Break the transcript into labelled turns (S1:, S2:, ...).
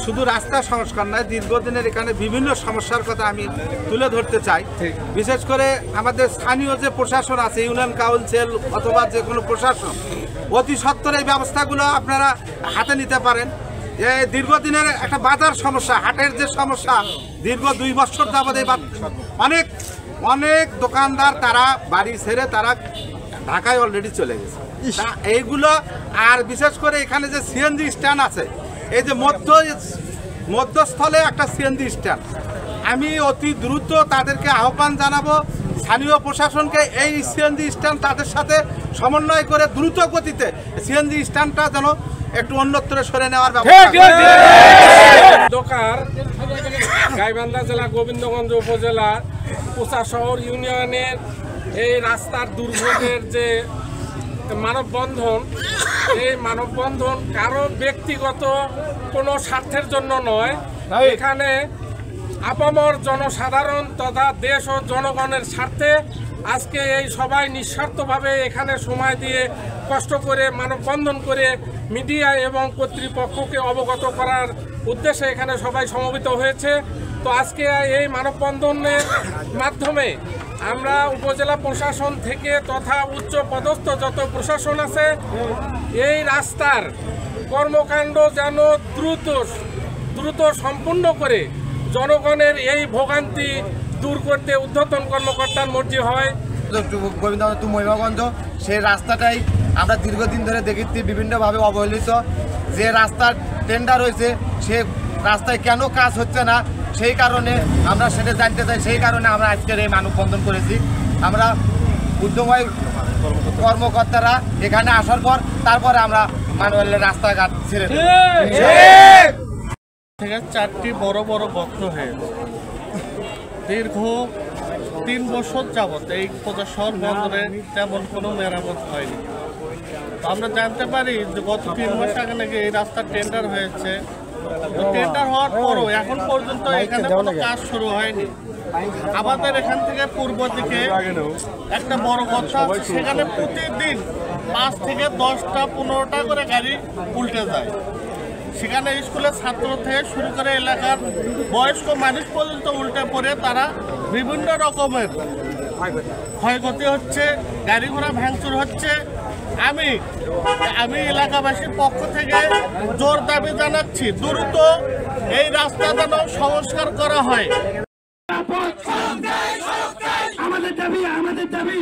S1: শুধু রাস্তা সংস্কার নয়, দীর্ঘদিনের এখানে বিভিন্ন সমস্যার কথা আমি তুলে ধরতে চাই। বিশেষ করে আমাদের স্থানীয় যে প্রশাসন আছে, ইউনিয়ন কাউন্সিল অথবা যে কোনো প্রশাসন, অতি সত্বর এই ব্যবস্থাগুলো আপনারা হাতে নিতে পারেন। যে দীর্ঘদিনের একটা বাজার সমস্যা, হাটের যে সমস্যা, দীর্ঘ 2 বছর যাবত এই অনেক অনেক দোকানদার তারা বাড়ি ছেড়ে তারা ঢাকায় অলরেডি চলে গেছে। এইগুলো আর বিশেষ করে এখানে যে সিএনজি স্ট্যান্ড আছে, এই যে মধ্যস্থলে একটা সিএনজি স্ট্যান্ড, আমি অতি দ্রুত তাদেরকে আহ্বান জানাবো স্থানীয় প্রশাসনকে এই সিএনজি স্ট্যান্ড তাদের সাথে সমন্বয় করে দ্রুত গতিতে সিএনজি স্ট্যান্ডটা যেন একটু অন্যত্রে সরে নেওয়ার
S2: ব্যবস্থা। গাইবান্ধা জেলা গোবিন্দগঞ্জ উপজেলার কোচাশহর ইউনিয়নের এই রাস্তার দুর্ভোগের যে মানববন্ধন, এই মানববন্ধন কারো ব্যক্তিগত কোনো স্বার্থের জন্য নয়, এখানে আপামর জনসাধারণ তথা দেশ ও জনগণের স্বার্থে আজকে এই সবাই নিঃস্বার্থভাবে এখানে সময় দিয়ে কষ্ট করে মানববন্ধন করে মিডিয়া এবং কর্তৃপক্ষকে অবগত করার উদ্দেশ্যে এখানে সবাই সমবেত হয়েছে। তো আজকে এই মানববন্ধনের মাধ্যমে আমরা উপজেলা প্রশাসন থেকে তথা উচ্চ পদস্থ যত প্রশাসন আছে, এই রাস্তার কর্মকাণ্ড যেন দ্রুত সম্পূর্ণ করে জনগণের এই ভোগান্তি দূর করতে ঊর্ধ্বতন কর্মকর্তার মর্জি হয়।
S3: গোবিন্দগঞ্জ টু মহিমাগঞ্জ সেই রাস্তাটাই আমরা দীর্ঘদিন ধরে দেখেছি বিভিন্নভাবে অবহেলিত। যে রাস্তার টেন্ডার হয়েছে সে রাস্তায় কেন কাজ হচ্ছে না, সেই কারণে আমরা সেটা জানতে চাই। সেই কারণে আমরা আজকের এই মানববন্ধন করেছি। আমরা উদ্যমী কর্মকর্তারা এখানে আসার পর তারপরে আমরা মানুষের রাস্তাঘাট ছেড়ে দেব।
S4: থেকে 4টি বড় বড় গর্ত হয়েছে। দীর্ঘ 3 বছর যাবত এই কোচাশহর বন্দরে তেমন কোনো মেরামত হয়নি। আমরা জানতে পারি যে গত 3 মাস আগে নাকি এই রাস্তার টেন্ডার হয়েছে। টেন্ডার হওয়ার পরও এখন পর্যন্ত এখানে কোনো কাজ শুরু হয়নি। আমাদের এখান থেকে পূর্ব দিকে একটা বড় গর্ত আছে, সেখানে প্রতিদিন 5 থেকে 10টা 15টা করে গাড়ি উল্টে যায়। সেখানে স্কুলের ছাত্র থেকে শুরু করে এলাকার বয়স্ক মানুষ পর্যন্ত উল্টে পড়ে তারা বিভিন্ন রকমের ক্ষয়ক্ষতি হচ্ছে, গাড়ি ঘোড়া ভাঙচুর হচ্ছে। আমি এলাকাবাসীর পক্ষ থেকে জোর দাবি জানাচ্ছি, দ্রুত এই রাস্তা যেন সংস্কার করা হয়।
S5: আমাদের দাবি